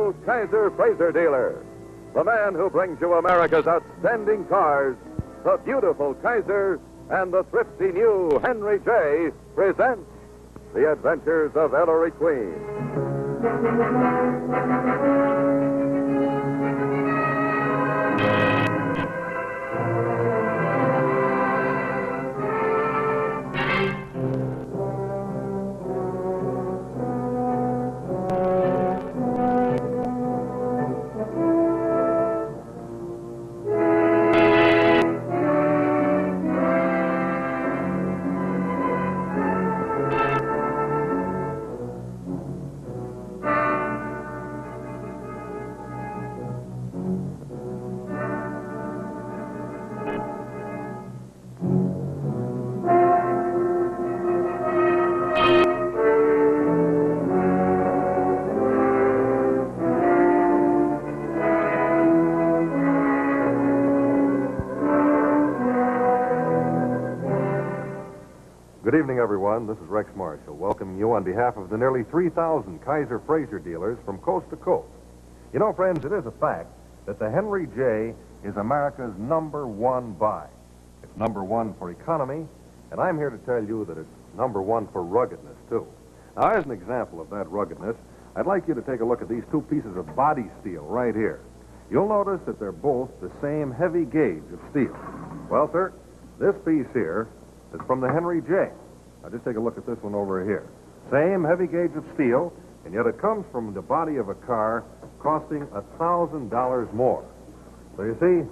local Kaiser Fraser dealer. The man who brings you America's outstanding cars, the beautiful Kaiser, and the thrifty new Henry J. presents The Adventures of Ellery Queen. Good evening, everyone. This is Rex Marshall, welcoming you on behalf of the nearly 3,000 Kaiser Fraser dealers from coast to coast. You know, friends, it is a fact that the Henry J is America's #1 buy. It's #1 for economy, and I'm here to tell you that it's #1 for ruggedness, too. Now, as an example of that ruggedness, I'd like you to take a look at these two pieces of body steel right here. You'll notice that they're both the same heavy gauge of steel. Well, sir, this piece here is from the Henry J. Now, just take a look at this one over here. Same heavy gauge of steel, and yet it comes from the body of a car costing $1,000 more. So you see,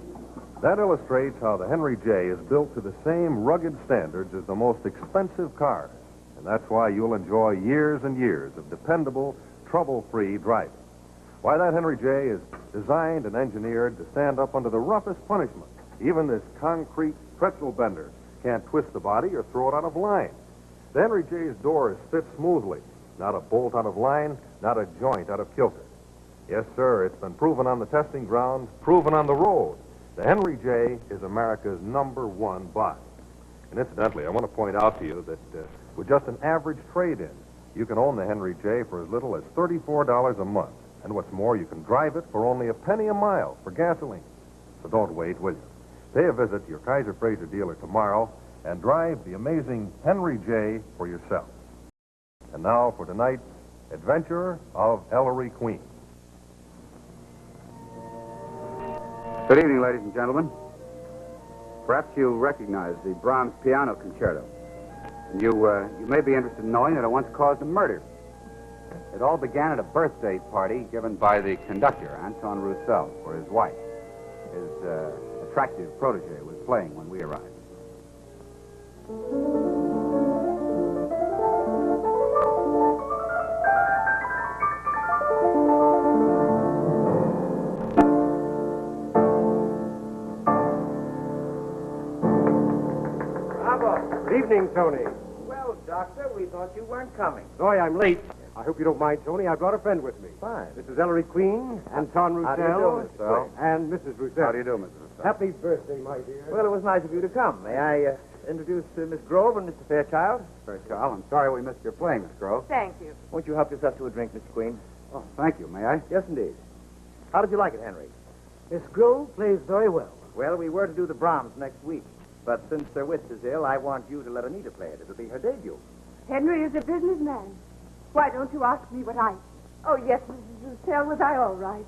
that illustrates how the Henry J is built to the same rugged standards as the most expensive cars. And that's why you'll enjoy years and years of dependable, trouble-free driving. Why, that Henry J is designed and engineered to stand up under the roughest punishment. Even this concrete pretzel bender can't twist the body or throw it out of line. The Henry J's doors fit smoothly. Not a bolt out of line, not a joint out of kilter. Yes, sir, it's been proven on the testing grounds, proven on the road. The Henry J is America's #1 buy. And incidentally, I want to point out to you that with just an average trade-in, you can own the Henry J for as little as $34 a month. And what's more, you can drive it for only a penny a mile for gasoline. So don't wait, will you? Pay a visit to your Kaiser Fraser dealer tomorrow and drive the amazing Henry J for yourself. And now for tonight's Adventure of Ellery Queen. Good evening, ladies and gentlemen. Perhaps you recognize the Brahms Piano Concerto. And you may be interested in knowing that it once caused a murder. It all began at a birthday party given by the conductor, Anton Roussel, for his wife. His attractive protege was playing when we arrived. Bravo. Good evening, Tony. Well, Doctor, we thought you weren't coming. Sorry I'm late. I hope you don't mind, Tony. I brought a friend with me. Fine. This is Ellery Queen, Anton Roussel, How do you do, Mr. Roussel? and Mrs. Roussel. How do you do, Mrs. Roussel? Happy birthday, my dear. Well, it was nice of you to come. May I introduce Miss Grove and Mr. Fairchild? Fairchild, I'm sorry we missed your playing, Miss Grove. Thank you. Won't you help yourself to a drink, Mr. Queen? Oh, thank you. May I? Yes, indeed. How did you like it, Henry? Miss Grove plays very well. Well, we were to do the Brahms next week. But since Sir Witz is ill, I want you to let Anita play it. It'll be her debut. Henry is a businessman. Why don't you ask me what I... Oh, yes, Mrs. Roussel, was I all right?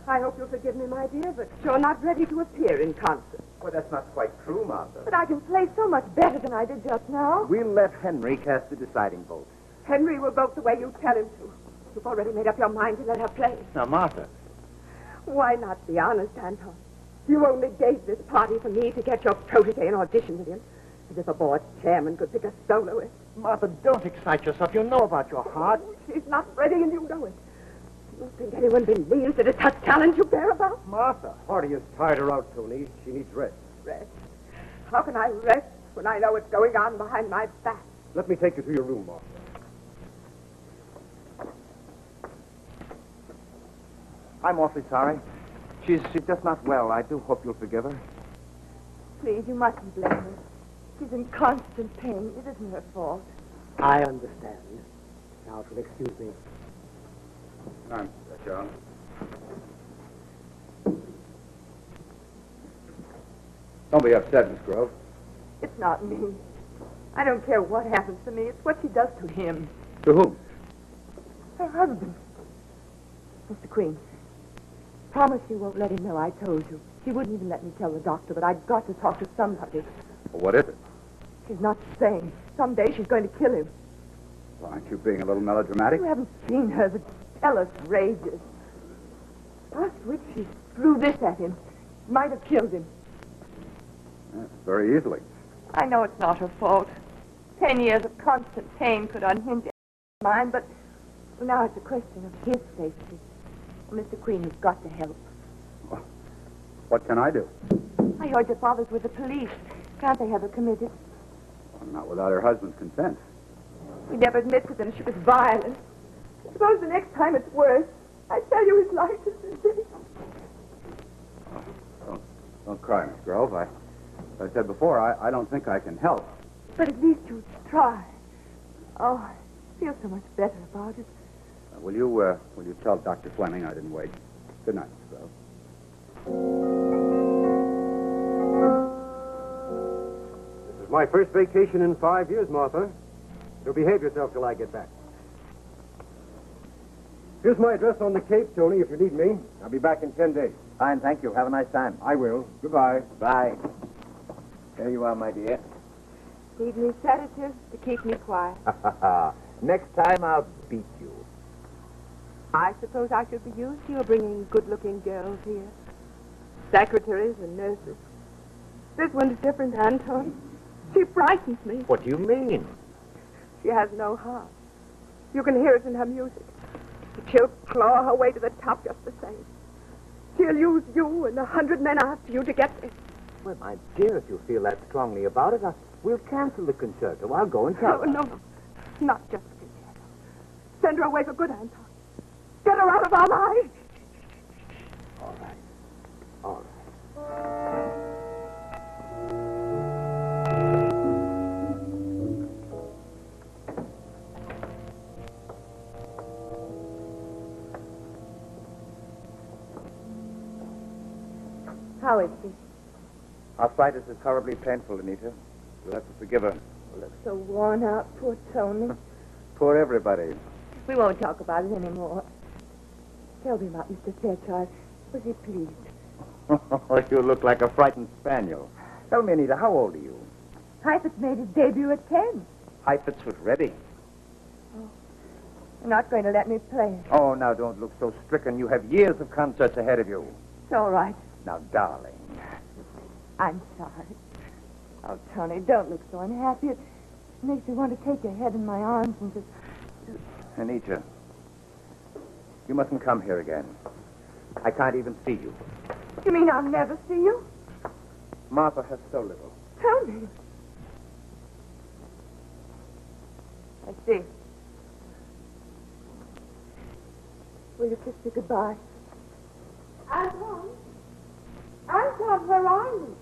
I hope you'll forgive me, my dear, but you're not ready to appear in concert. Well, that's not quite true, Martha. But I can play so much better than I did just now. We'll let Henry cast the deciding vote. Henry will vote the way you tell him to. You've already made up your mind to let her play. Now, Martha. Why not be honest, Anton? You only gave this party for me to get your protege an audition with him. As if a board chairman could pick a soloist. Martha, don't excite yourself. You know about your heart. She's not ready, and you know it. Do you think anyone believes that it's her talent you care about? Martha. Hardy has tired her out, Tony. She needs rest. Rest? How can I rest when I know what's going on behind my back? Let me take you to your room, Martha. I'm awfully sorry. She's just not well. I do hope you'll forgive her. Please, you mustn't blame her. She's in constant pain. It isn't her fault. I understand. Now, if you'll excuse me. I'm John. Don't be upset, Miss Grove. It's not me. I don't care what happens to me. It's what she does to him. To whom? Her husband. Mr. Queen, promise you won't let him know I told you. She wouldn't even let me tell the doctor, but I've got to talk to somebody. Well, what is it? She's not sane. Someday she's going to kill him. Well, aren't you being a little melodramatic? You haven't seen her. The jealous rages. Last week she threw this at him. Might have killed him. Yes, very easily. I know it's not her fault. 10 years of constant pain could unhinge mine, but now it's a question of his safety. Well, Mr. Queen, you've got to help. Well, what can I do? I heard your father's with the police. Can't they have her committed? Well, not without her husband's consent. He never admits it, and she was violent. Suppose the next time it's worse. I tell you, his life is in danger. Don't cry, Miss Grove. As I said before, I don't think I can help. But at least you'd try. Oh, I feel so much better about it. Will you tell Dr. Fleming I didn't wait? Good night, Miss Grove. This is my first vacation in 5 years, Martha. So behave yourself till I get back. Here's my address on the Cape, Tony, if you need me. I'll be back in 10 days. Fine, thank you. Have a nice time. I will. Goodbye. Bye. There you are, my dear. Need me sedatives to keep me quiet. Next time I'll beat you. I suppose I should be used to your bringing good-looking girls here. Secretaries and nurses. This one's different, Anton. She frightens me. What do you mean? She has no heart. You can hear it in her music. She'll claw her way to the top just the same. She'll use you and 100 men after you to get there. Well, my dear, if you feel that strongly about it, we'll cancel the concerto. I'll go and tell her. No. Not just the concerto. Send her away for good, Anton. Get her out of our lives. All right. All right. How is she? Arthritis is horribly painful, Anita. You'll have to forgive her. Looks so worn out, poor Tony. Poor everybody. We won't talk about it anymore. Tell me about Mr. Fairchild. Was he pleased? You look like a frightened spaniel. Tell me, Anita, how old are you? Heifetz made his debut at 10. Heifetz was ready. You're not going to let me play. Oh, now don't look so stricken. You have years of concerts ahead of you. It's all right. Now, darling. I'm sorry. Oh, Tony, don't look so unhappy. It makes me want to take your head in my arms and just... Anita, you mustn't come here again. I can't even see you. You mean I'll never see you? Martha has so little. Tony. I see. Will you kiss me goodbye? Anton? Anton, where are you?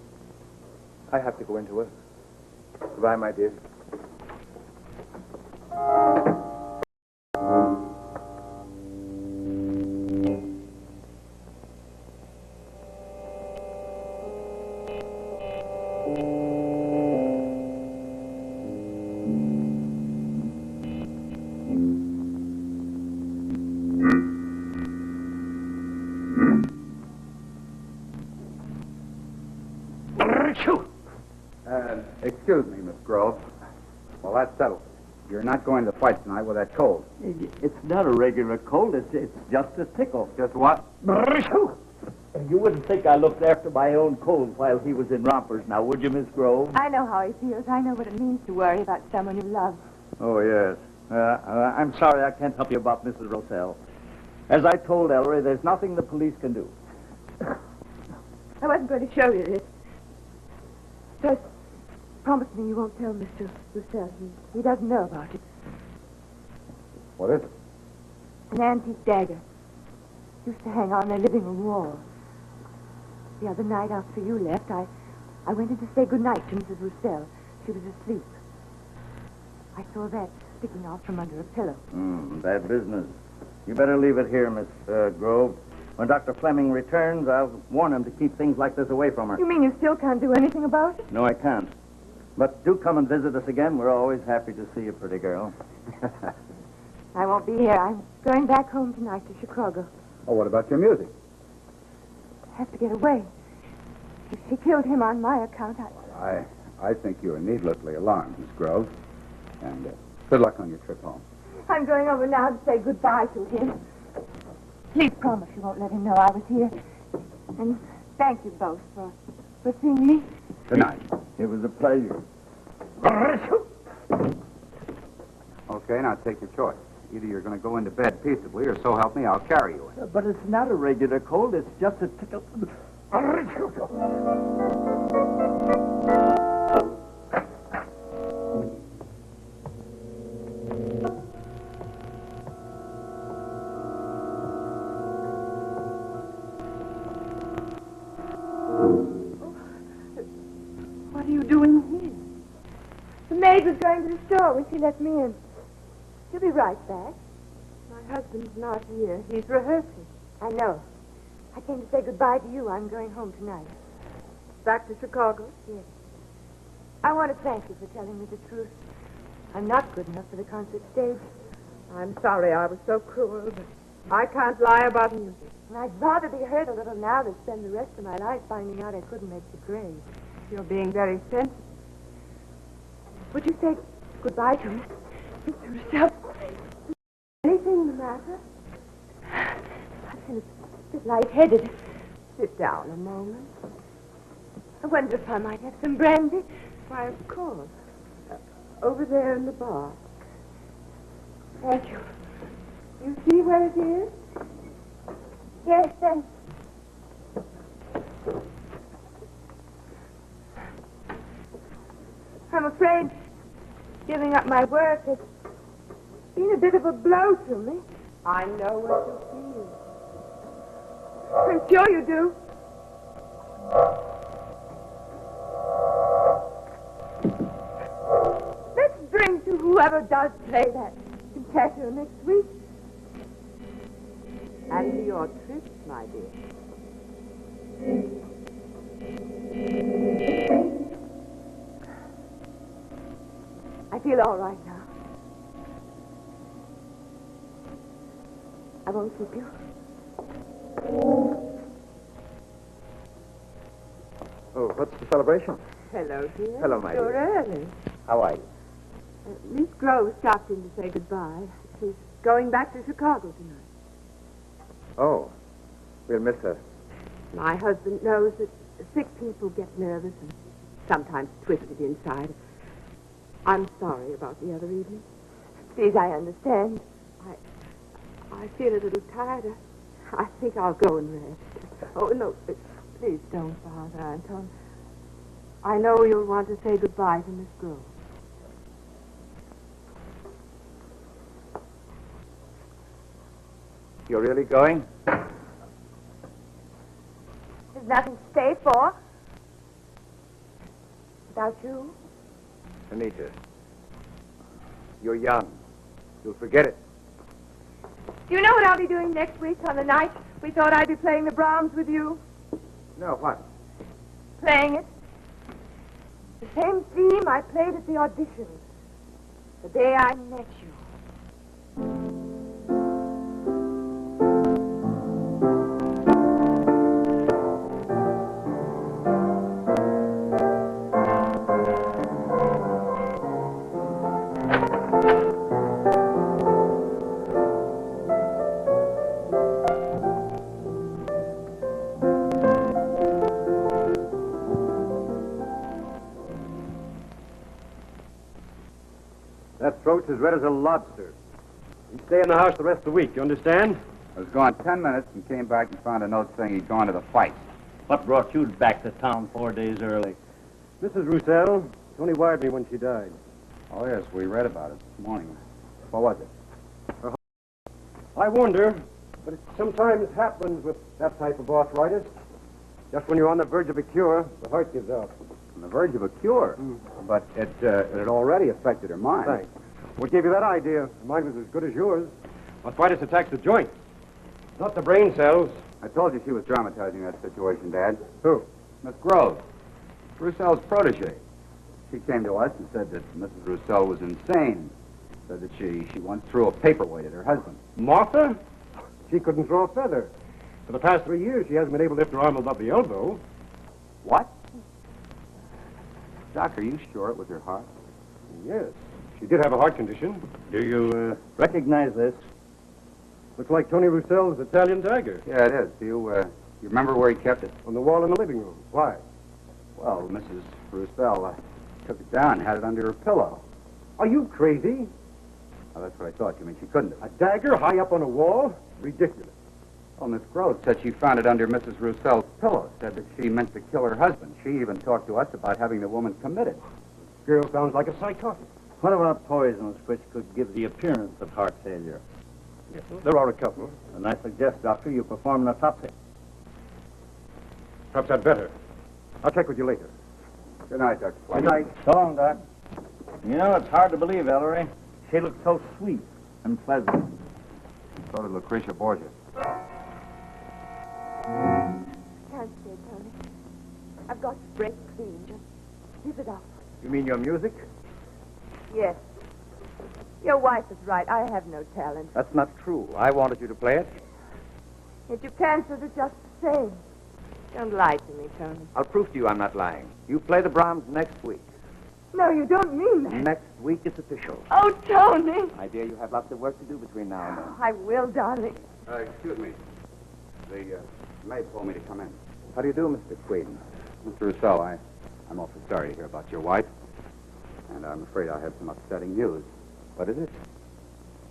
I have to go into work. Goodbye, my dear. Excuse me, Miss Grove. Well, that's settled. You're not going to the fight tonight with that cold. It's not a regular cold. It's just a tickle. Just what? You wouldn't think I looked after my own cold while he was in rompers, now, would you, Miss Grove? I know how he feels. I know what it means to worry about someone you love. Oh, yes. I'm sorry I can't help you about Mrs. Rossell. As I told Ellery, there's nothing the police can do. I wasn't going to show you this. First, promise me you won't tell Mr. Roussel. He doesn't know about it. What is it? An antique dagger. Used to hang on their living room wall. The other night after you left, I went in to say goodnight to Mrs. Roussel. She was asleep. I saw that sticking out from under a pillow. Bad business. You better leave it here, Miss Grove. When Dr. Fleming returns, I'll warn him to keep things like this away from her. You mean you still can't do anything about it? No, I can't. But do come and visit us again. We're always happy to see you, pretty girl. I won't be here. I'm going back home tonight to Chicago. Oh, what about your music? I have to get away. If she killed him on my account, I think you are needlessly alarmed, Miss Groves. And good luck on your trip home. I'm going over now to say goodbye to him. Please promise you won't let him know I was here. And thank you both for seeing me. Good night. It was a pleasure. Okay, now take your choice. Either you're going to go into bed peaceably, or so help me, I'll carry you in. But it's not a regular cold. It's just a tickle. What are you doing here? The maid was going to the store when she let me in. She'll be right back. My husband's not here. He's rehearsing. I know. I came to say goodbye to you. I'm going home tonight. Back to Chicago? Yes. I want to thank you for telling me the truth. I'm not good enough for the concert stage. I'm sorry I was so cruel, but I can't lie about music. And I'd rather be hurt a little now than spend the rest of my life finding out I couldn't make the grade. You're being very sensitive. Would you say goodbye to me, Mr. Rousseau? Anything the matter? I feel a bit lightheaded. Sit down a moment. I wonder if I might have some brandy. Why, of course. Over there in the bar. Thank you. You see where it is? Yes, thanks. I'm afraid giving up my work has been a bit of a blow to me. I know what you I'm sure you do. Let's drink to whoever does play that concerto next week. feel. And to your trip, my dear. I feel all right now. I won't keep you. Oh, what's the celebration? Hello, dear. Hello, my You're dear. early. How are you? Miss Grove stopped in to say goodbye. She's going back to Chicago tonight. Oh, we'll miss her. My husband knows that sick people get nervous and sometimes twisted inside. I'm sorry about the other evening. Please, I understand. I feel a little tired. I think I'll go and rest. Oh, no, please don't bother, Anton. I know you'll want to say goodbye to Miss Grove. You're really going? There's nothing to stay for. Without you. Anita, you're young. You'll forget it. Do you know what I'll be doing next week on the night we thought I'd be playing the Brahms with you? No, what? Playing it. The same theme I played at the audition. The day I met you. That throat's as red as a lobster. You stay in the house the rest of the week, you understand? I was gone 10 minutes and came back and found a note saying he'd gone to the fight. What brought you back to town 4 days early? Mrs. Roussel, Tony wired me when she died. Oh, yes, we read about it this morning. What was it? I wonder, but it sometimes happens with that type of arthritis. Just when you're on the verge of a cure, the heart gives out. On the verge of a cure. But it had already affected her mind. Thanks. What gave you that idea? Mine was as good as yours. Arthritis attacks the joints, not the brain cells. I told you she was dramatizing that situation, Dad. Who? Miss Groves, Roussel's protege. She came to us and said that Mrs. Roussel was insane. Said that she once threw a paperweight at her husband. Martha? She couldn't throw a feather. For the past 3 years, she hasn't been able to lift her arm above the elbow. What? Doc, are you sure it was her heart? Yes. She did have a heart condition. Do you recognize this? Looks like Tony Roussel's Italian dagger. Yeah, it is. Do you remember where he kept it? On the wall in the living room. Why? Well, Mrs. Roussel took it down, had it under her pillow. Are you crazy? Well, that's what I thought. You mean she couldn't have? A dagger high up on a wall? Ridiculous. Well, Miss Groves said she found it under Mrs. Roussel's pillow. Said that she meant to kill her husband. She even talked to us about having the woman committed. Girl sounds like a psychotic. What about poisons which could give the appearance of heart failure? Yes, there are a couple. And I suggest, Doctor, you perform an autopsy. Perhaps I'd better. I'll check with you later. Good night, Dr. Good night. So long, Doc. You know, it's hard to believe, Ellery. She looked so sweet and pleasant. So did Lucretia Borgia. Can't stay, Tony. I've got to break clean. Just give it up. You mean your music? Yes. Your wife is right. I have no talent. That's not true. I wanted you to play it. Yet you canceled it just the same. Don't lie to me, Tony. I'll prove to you I'm not lying. You play the Brahms next week. No, you don't mean that. Next week it's official. Oh, Tony. My dear, you have lots of work to do between now and then. I will, darling. Excuse me. The maid told me to come in. How do you do, Mr. Queen? Mr. Roussel, I'm awfully sorry to hear about your wife. And I'm afraid I have some upsetting news. What is it?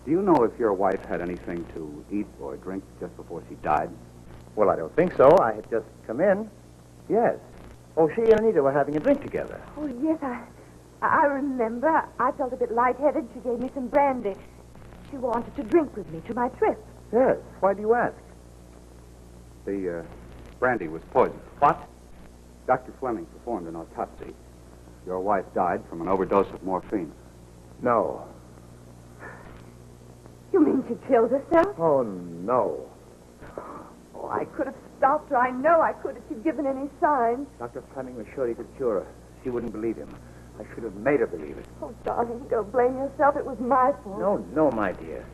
Do you know if your wife had anything to eat or drink just before she died? Well, I don't think so. I had just come in. Yes. Oh, she and Anita were having a drink together. Oh, yes, I remember. I felt a bit lightheaded. She gave me some brandy. She wanted to drink with me to my trip. Yes. Why do you ask? The brandy was poisoned. What? Dr. Fleming performed an autopsy. Your wife died from an overdose of morphine. No. You mean she killed herself? Oh, no. Oh, I could have stopped her. I know I could if she'd given any signs. Dr. Fleming was sure he could cure her. She wouldn't believe him. I should have made her believe it. Oh, darling, don't blame yourself. It was my fault. No, my dear.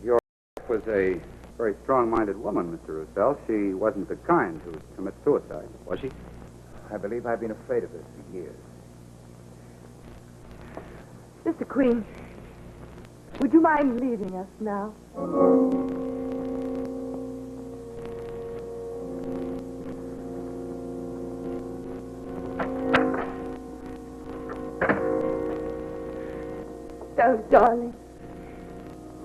Your wife was a very strong-minded woman, Mr. Roussel. She wasn't the kind who would commit suicide, was she? I believe I've been afraid of this for years. Mr. Queen, would you mind leaving us now? Oh, darling,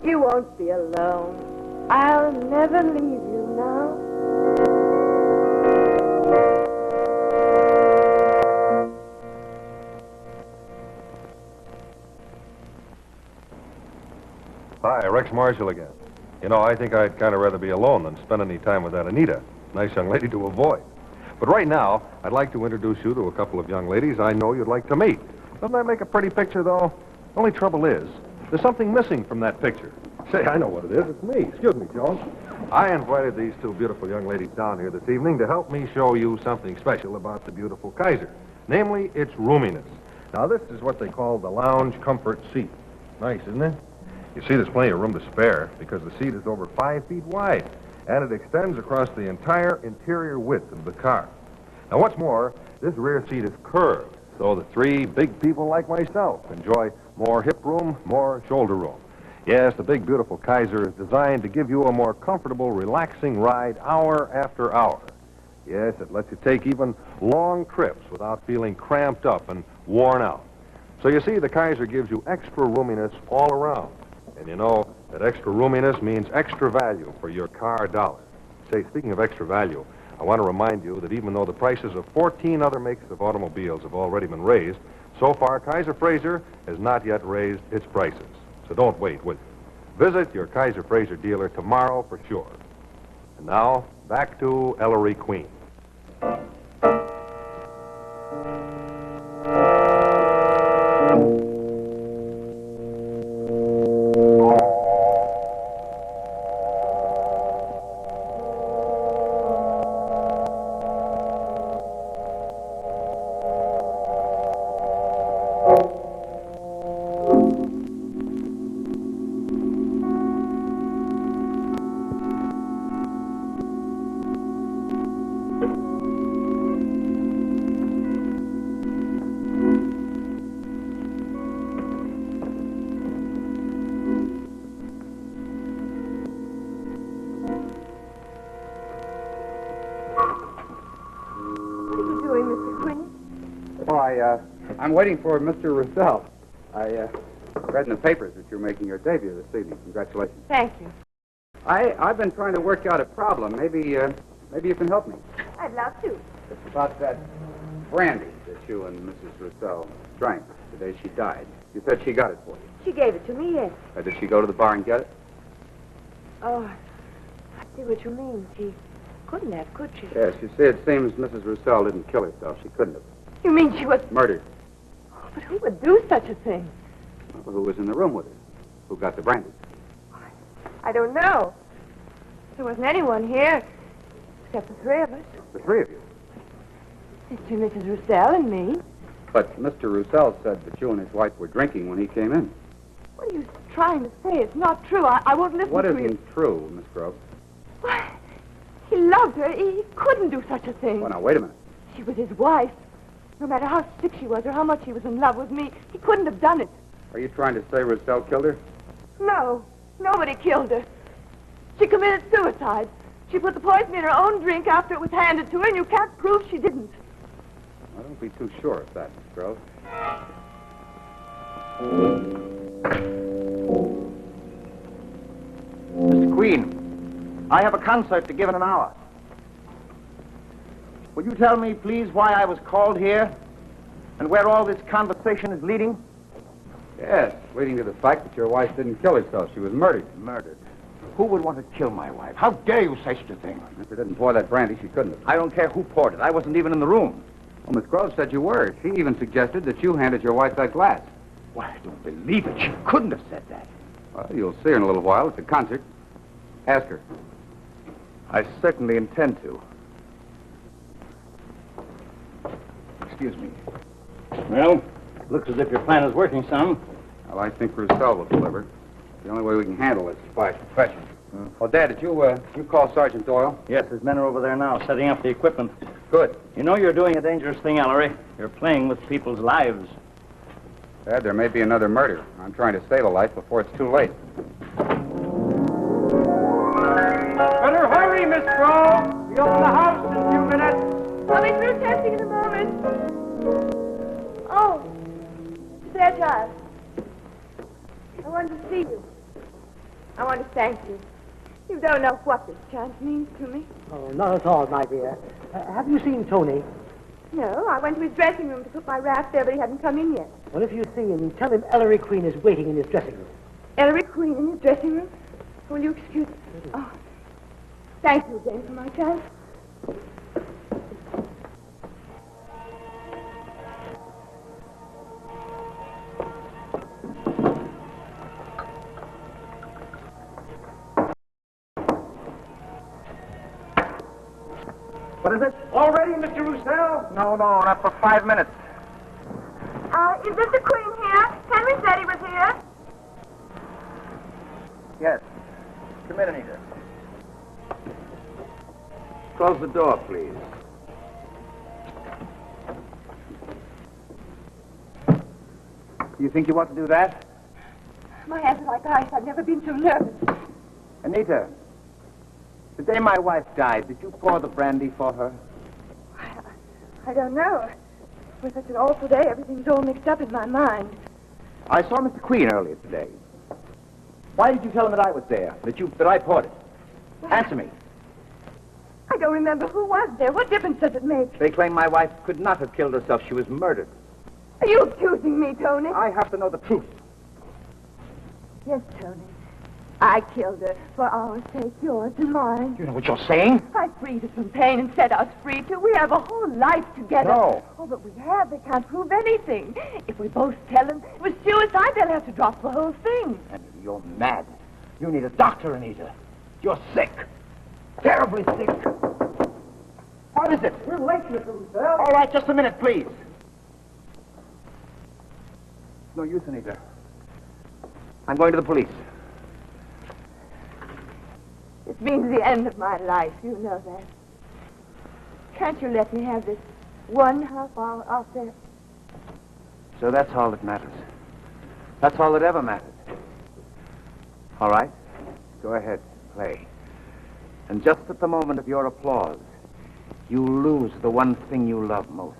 you won't be alone. I'll never leave you now. Hi, Rex Marshall again. You know, I think I'd kind of rather be alone than spend any time with that Anita. Nice young lady to avoid. But right now, I'd like to introduce you to a couple of young ladies I know you'd like to meet. Doesn't that make a pretty picture, though? Only trouble is, there's something missing from that picture. Say, I know what it is. It's me. Excuse me, Jones. I invited these two beautiful young ladies down here this evening to help me show you something special about the beautiful Kaiser. Namely, its roominess. Now, this is what they call the lounge comfort seat. Nice, isn't it? You see, there's plenty of room to spare because the seat is over 5 feet wide, and it extends across the entire interior width of the car. Now, what's more, this rear seat is curved, so the three big people like myself enjoy more hip room, more shoulder room. Yes, the big, beautiful Kaiser is designed to give you a more comfortable, relaxing ride hour after hour. Yes, it lets you take even long trips without feeling cramped up and worn out. So you see, the Kaiser gives you extra roominess all around. And you know that extra roominess means extra value for your car dollar. Say, speaking of extra value, I want to remind you that even though the prices of 14 other makes of automobiles have already been raised, so far Kaiser Fraser has not yet raised its prices. So don't wait, will you? Visit your Kaiser Fraser dealer tomorrow for sure. And now, back to Ellery Queen. I'm waiting for Mr. Russell. I read in the papers that you're making your debut this evening. Congratulations. Thank you. I've been trying to work out a problem. Maybe you can help me. I'd love to. It's about that brandy that you and Mrs. Russell drank the day she died. You said she got it for you. She gave it to me, yes. Did she go to the bar and get it? Oh, I see what you mean. She couldn't have, could she? Yes, you see, it seems Mrs. Russell didn't kill herself. She couldn't have. You mean she was... Murdered. But who would do such a thing? Well, who was in the room with her? Who got the brandy? I don't know. There wasn't anyone here, except the three of us. The three of you. Sister Mrs. Russell and me. But Mr. Russell said that you and his wife were drinking when he came in. What are you trying to say? It's not true. I won't listen What to you. isn't true, Miss Grove? Why, he loved her. He couldn't do such a thing. Well, now, wait a minute. She was his wife. No matter how sick she was or how much he was in love with me, he couldn't have done it. Are you trying to say Russell killed her? No, nobody killed her. She committed suicide. She put the poison in her own drink after it was handed to her, and you can't prove she didn't. I don't be too sure of that, Miss Grove. Mr. Queen, I have a concert to give in an hour. Will you tell me, please, why I was called here and where all this conversation is leading? Yes, leading to the fact that your wife didn't kill herself. She was murdered. Murdered. Who would want to kill my wife? How dare you say such a thing? If she didn't pour that brandy, she couldn't have. I don't care who poured it. I wasn't even in the room. Well, Miss Grove said you were. She even suggested that you handed your wife that glass. Why, I don't believe it. She couldn't have said that. Well, you'll see her in a little while at the concert. Ask her. I certainly intend to. Excuse me. Well, looks as if your plan is working some. Well, I think Russell will deliver. The only way we can handle this is by suppression. Oh, Dad, did you call Sergeant Doyle? Yes, his men are over there now, setting up the equipment. Good. You know you're doing a dangerous thing, Ellery. You're playing with people's lives. Dad, there may be another murder. I'm trying to save a life before it's too late. Better hurry, Miss Grove. We open the house in a few minutes. I'll be through testing in a moment. Oh, it's there, child. I wanted to see you. I want to thank you. You don't know what this chance means to me. Oh, not at all, my dear. Have you seen Tony? No, I went to his dressing room to put my wrap there, but he hadn't come in yet. Well, if you see him, tell him Ellery Queen is waiting in his dressing room. Ellery Queen in his dressing room? Will you excuse me? Oh, thank you again for my chance. What is it? All ready, Mr. Russell? No, not for 5 minutes. Is Mr. Queen here? Henry said he was here. Yes. Come in, Anita. Close the door, please. You think you want to do that? My hands are like ice. I've never been so nervous. Anita, the day my wife died, did you pour the brandy for her? I don't know. It was such an awful day. Everything's all mixed up in my mind. I saw Mr. Queen earlier today. Why did you tell him that I was there? That I poured it? Answer me. I don't remember who was there. What difference does it make? They claim my wife could not have killed herself. She was murdered. Are you accusing me, Tony? I have to know the truth. Yes, Tony. I killed her for our sake, yours and mine. You know what you're saying? I freed us from pain and set us free, too. We have a whole life together. No. Oh, but we have. They can't prove anything. If we both tell them it was suicide, they'll have to drop the whole thing. And you're mad. You need a doctor, Anita. You're sick. Terribly sick. What is it? We're late, Mr. Russell. All right, just a minute, please. No use, Anita. I'm going to the police. This means the end of my life. You know that. Can't you let me have this 1/2 hour off there? So that's all that matters. That's all that ever mattered. All right. Go ahead. Play. And just at the moment of your applause, you lose the one thing you love most.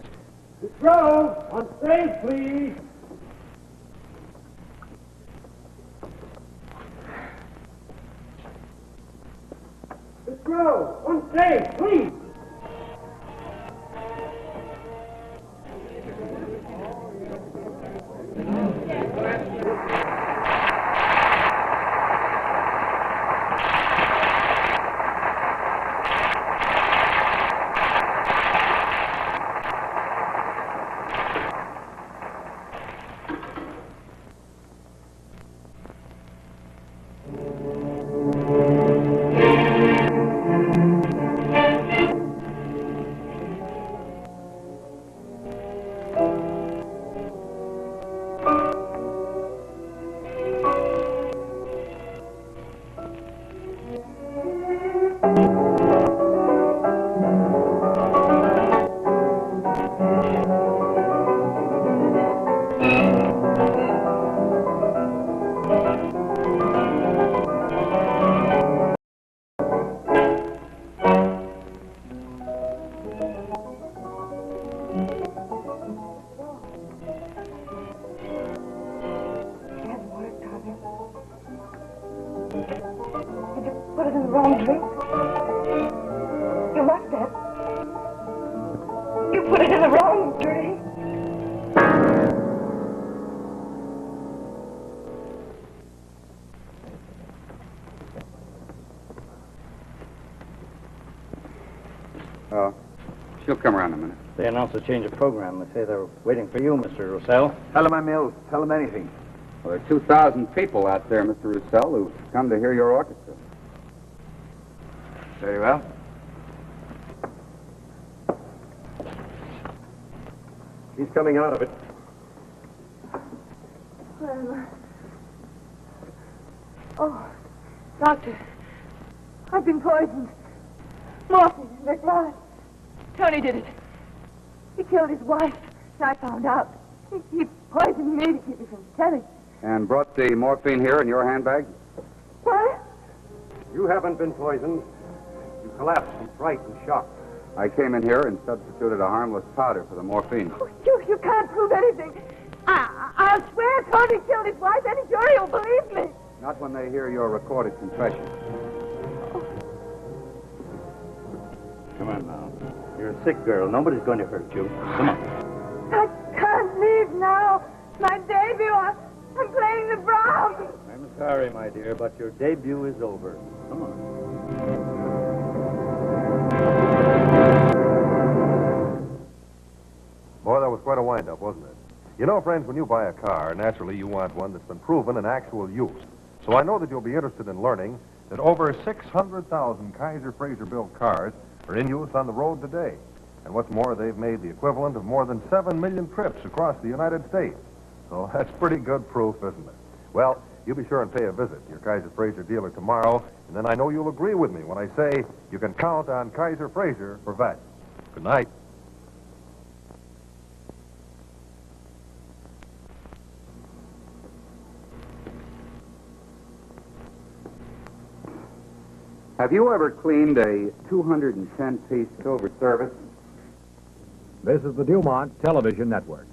Miss Grove, on stage, please. Miss Grove, on stage, please. Did you put it in the wrong drink? You must have. You put it in the wrong drink. Oh, she'll come around in a minute. They announced a change of program. They say they're waiting for you, Mr. Roussel. Tell him I'm ill. Tell him anything. Well, there are 2,000 people out there, Mr. Roussel, who've come to hear your orchestra. Very well. She's coming out of it. Oh, doctor, I've been poisoned. Morphine in their blood. Tony did it. He killed his wife, and I found out. He poisoned me to keep me from telling. And brought the morphine here in your handbag? What? You haven't been poisoned. You collapsed from fright and shock. I came in here and substituted a harmless powder for the morphine. Oh, you can't prove anything. I'll swear Tony killed his wife. Any jury will believe me. Not when they hear your recorded confession. Come on now. You're a sick girl. Nobody's going to hurt you. Come on. I can't leave now. My debut. I'm playing the Brahms. I'm sorry, my dear, but your debut is over. Come on. Boy, that was quite a wind-up, wasn't it? You know, friends, when you buy a car, naturally you want one that's been proven in actual use. So I know that you'll be interested in learning that over 600,000 Kaiser Fraser-built cars are in use on the road today. And what's more, they've made the equivalent of more than 7 million trips across the United States. So that's pretty good proof, isn't it? Well, you be sure and pay a visit to your Kaiser Fraser dealer tomorrow, and then I know you'll agree with me when I say you can count on Kaiser Fraser for value. Good night. Have you ever cleaned a 210-piece silver service? This is the Dumont Television Network.